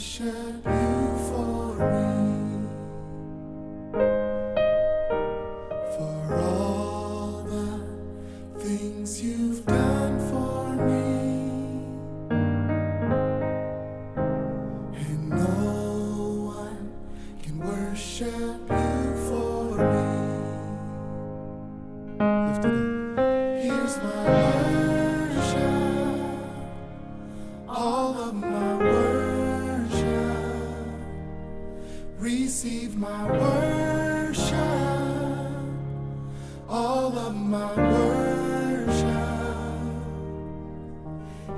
worship you for me, for all the things you've done for me, and no one can worship you for me. Lift it up. Here's my worship, all of my worship. Receive my worship, all of my worship.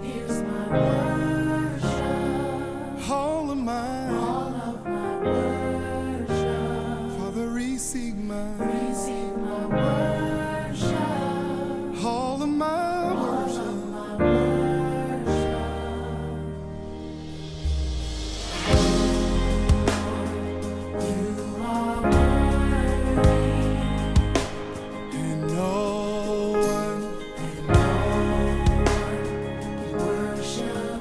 Here's my worship, all of my worship. Father, receive my worship, all of my worship. You are worthy, and no one can worship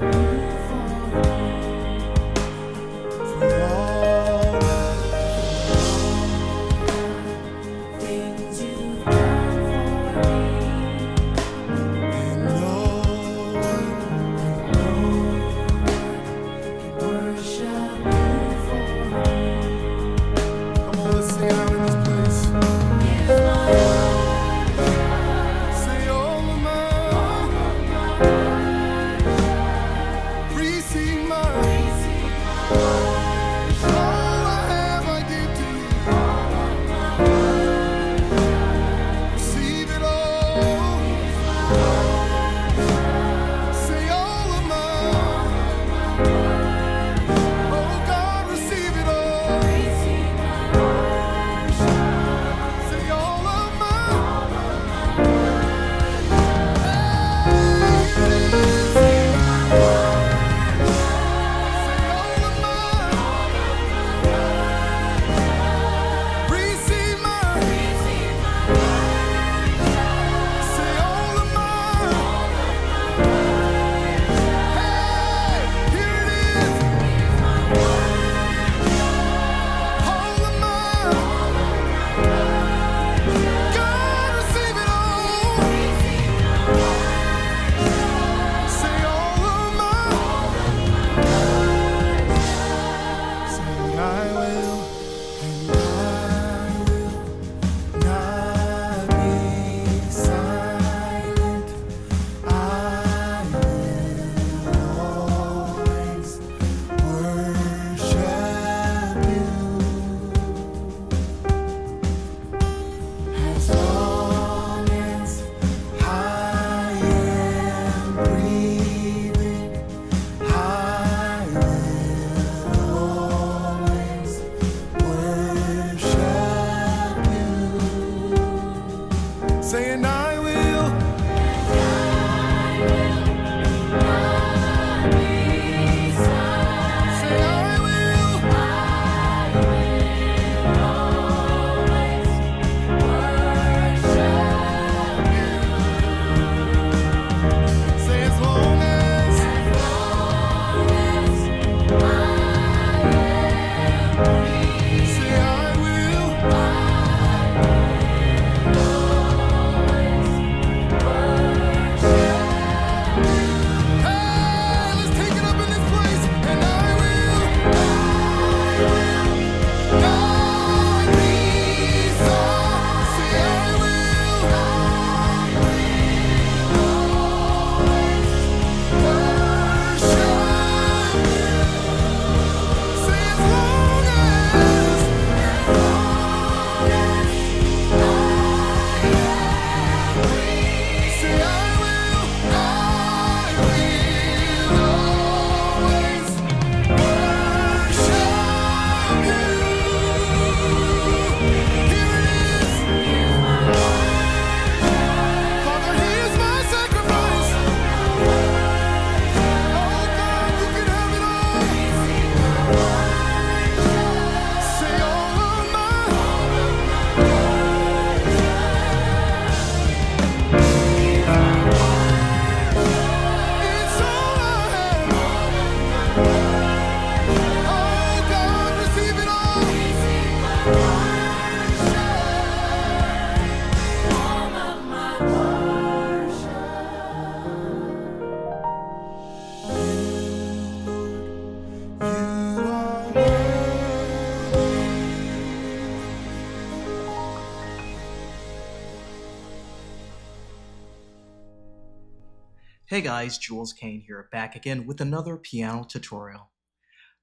Hey guys, Jules Kain here, back again with another piano tutorial.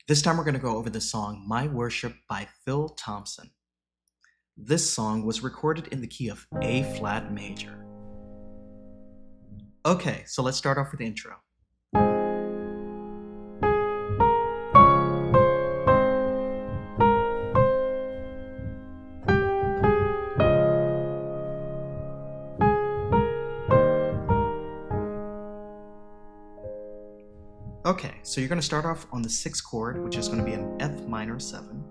This time we're going to go over the song My Worship by Phil Thompson. This song was recorded in the key of A flat major. Okay, so let's start off with the intro. Okay, so you're going to start off on the 6th chord, which is going to be an F minor 7.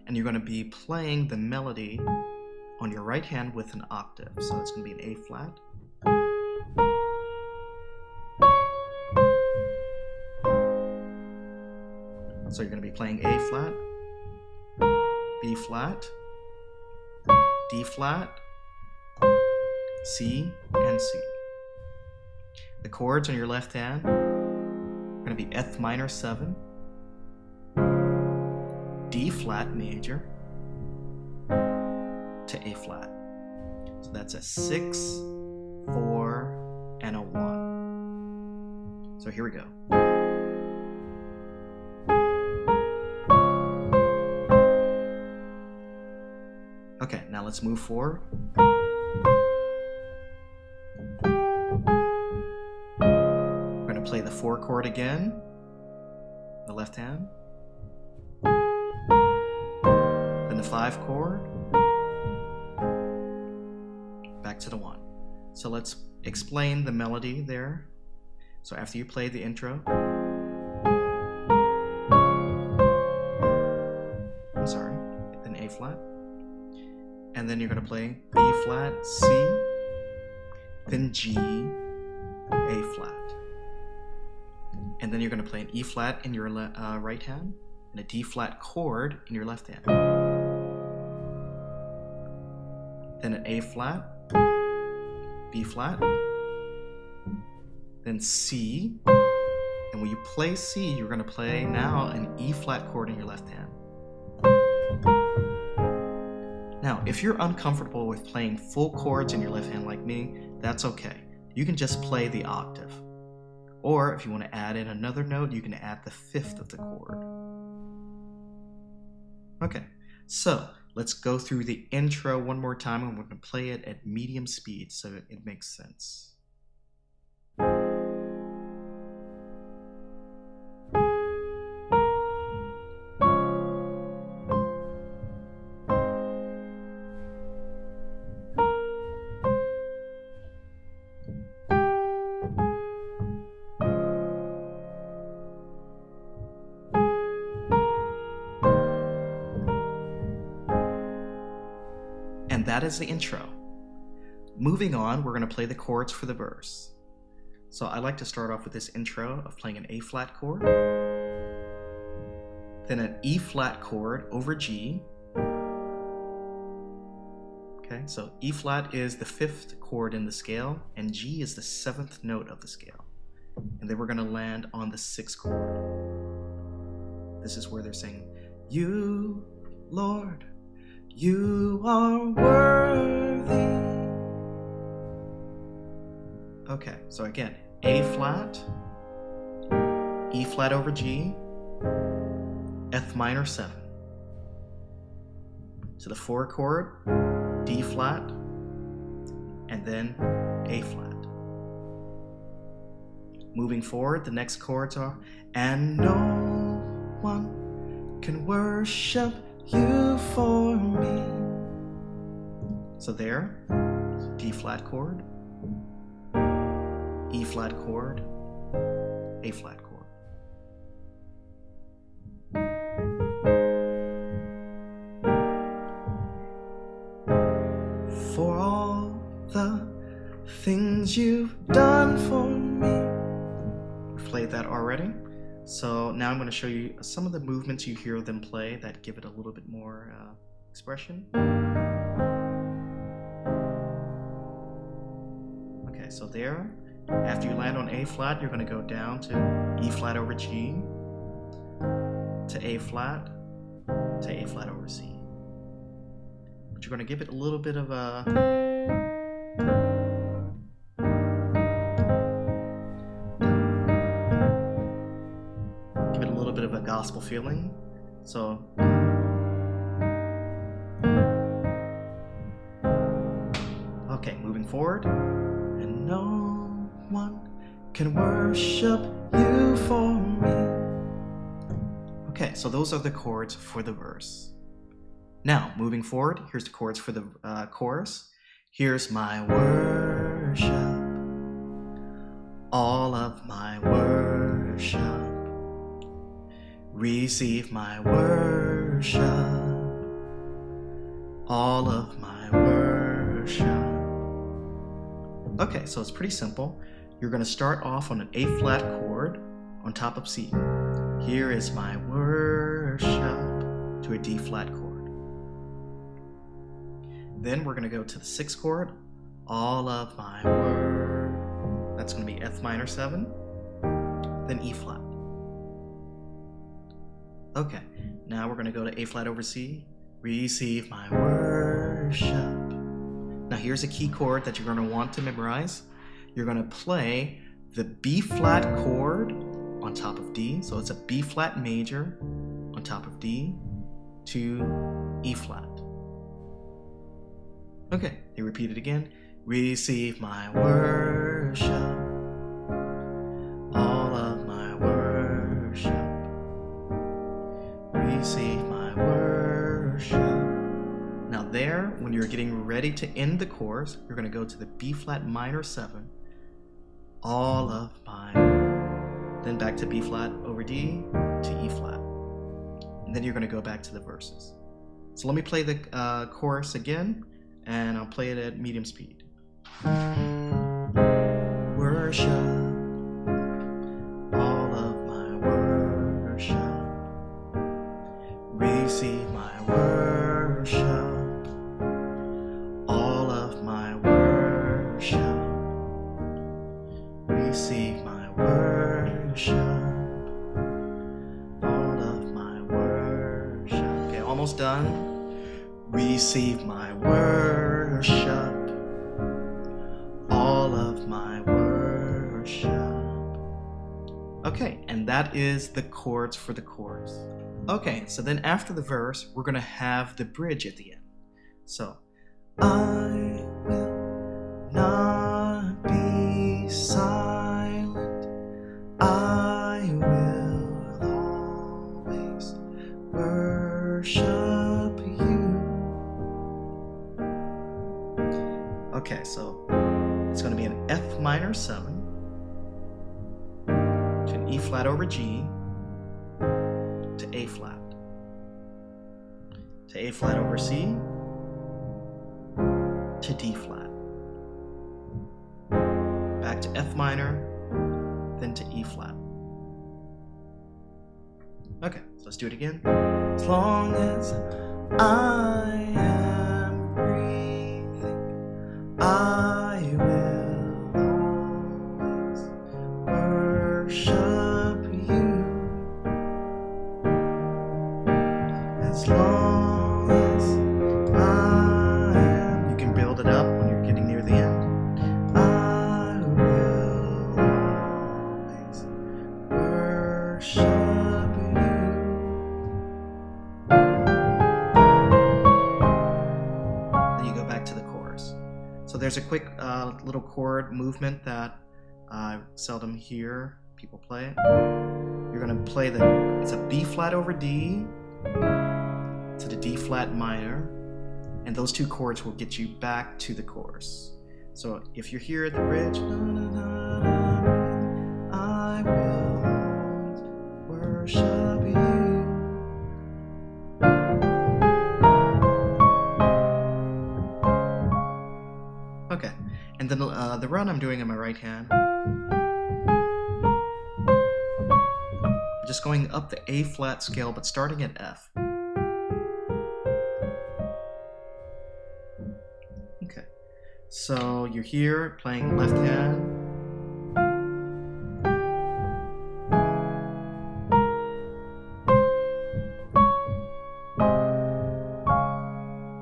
And you're going to be playing the melody on your right hand with an octave. So it's going to be an A flat. So you're going to be playing A flat, B flat, D flat, C, and C. The chords on your left hand are going to be F minor 7, D flat major to A flat. So that's a 6, 4, and a 1. So here we go. Okay, now let's move forward. We're going to play the 4 chord again, the left hand. Then the 5 chord. Back to the 1. So let's explain the melody there. So after you play the intro, I'm sorry, then A flat. And then you're going to play B flat, C, then G, A flat. And then you're going to play an E flat in your right hand and a D flat chord in your left hand. Then an A flat, B flat, then C. And when you play C, you're going to play now an E flat chord in your left hand. Now, if you're uncomfortable with playing full chords in your left hand like me, that's okay. You can just play the octave. Or if you want to add in another note, you can add the 5th of the chord. Okay, so let's go through the intro one more time, and we're going to play it at medium speed so it makes sense. And that is the intro. Moving on, we're going to play the chords for the verse. So I like to start off with this intro of playing an A flat chord, then an E flat chord over G. Okay, so E flat is the 5th chord in the scale, and G is the 7th note of the scale. And then we're going to land on the 6th chord. This is where they're saying, "You, Lord, you are worthy." Okay, so again, A flat, E flat over G, F minor 7. So the 4 chord, D flat, and then A flat. Moving forward, the next chords are, "And no one can worship you for me." So there, D flat chord, E flat chord, A flat chord. For all the things you've done for me. We've played that already. So now I'm going to show you some of the movements you hear them play that give it a little bit more expression. Okay, so there, after you land on A flat, you're going to go down to E flat over G, to A flat over C. But you're going to give it a little bit of a little bit of a gospel feeling. So okay, moving forward. And no one can worship you for me. Okay, so those are the chords for the verse. Now, moving forward, here's the chords for the chorus. Here's my worship, all of my worship. Receive my worship, all of my worship. Okay, so it's pretty simple. You're going to start off on an A flat chord on top of C. Here is my worship to a D flat chord. Then we're going to go to the 6th chord, all of my worship. That's going to be F minor 7, then E flat. Okay, now we're going to go to A flat over C, receive my worship. Now here's a key chord that you're going to want to memorize. You're going to play the B flat chord on top of D, so it's a B flat major on top of D to E flat. Okay, they repeat it again. Receive my worship, all of my worship. Receive my worship. Now there, when you're getting ready to end the chorus, you're going to go to the B flat minor 7, all of my, then back to B flat over D to E flat. And then you're going to go back to the verses. So let me play the chorus again, and I'll play it at medium speed. Worship, all of my worship. Receive my worship, all of my worship. Receive my worship, all of my worship. Okay, almost done. Receive my worship, all of my worship. Okay, and that is the chords for the chorus. Okay, so then after the verse, we're going to have the bridge at the end. So, I will not be silent. I will always worship you. Okay, so it's going to be an F minor 7 to an E flat over G to A flat to A flat over C to D flat, back to F minor, then to E flat. Okay, so let's do it again. As long as I am breathing, I will always worship you. As long as I am, you can build it up when you're getting near the end. I will always worship you. Then you go back to the chorus. So there's a quick little chord movement that I seldom hear people play it. You're going to play it's a B flat over D to the D flat minor, and those two chords will get you back to the chorus. So if you're here at the bridge, I will always worship you. Okay, and then the run I'm doing in my right hand. I'm just going up the A flat scale, but starting at F. Okay, so you're here playing left hand.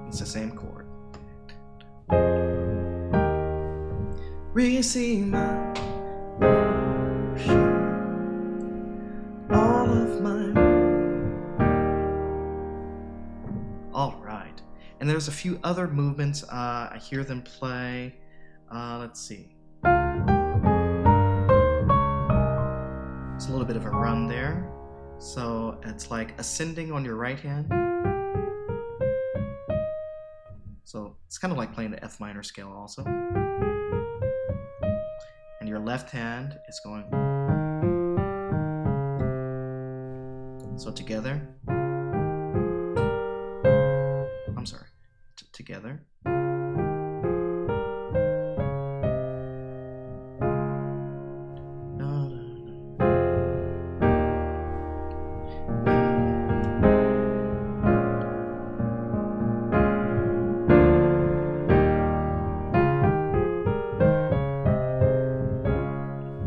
It's the same chord. Receive my worship, all of of mine. All right. And there's a few other movements. I hear them play. Let's see. It's a little bit of a run there. So it's like ascending on your right hand. So it's kind of like playing the F minor scale also. And your left hand is going. So together. I'm sorry. Together.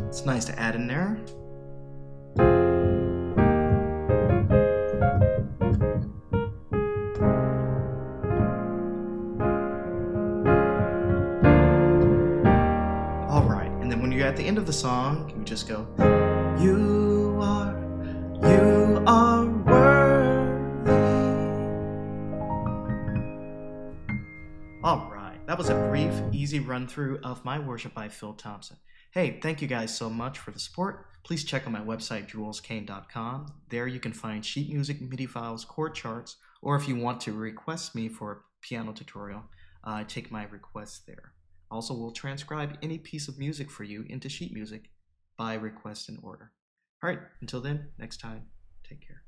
It's nice to add in there. All right, and then when you're at the end of the song, you just go, you are worthy. All right, that was a brief, easy run-through of my worship by Phil Thompson. Hey, thank you guys so much for the support. Please check out my website, JulesKain.com. There you can find sheet music, MIDI files, chord charts, or if you want to request me for a piano tutorial, I take my requests there. Also, we'll transcribe any piece of music for you into sheet music by request and order. All right, until then, next time, take care.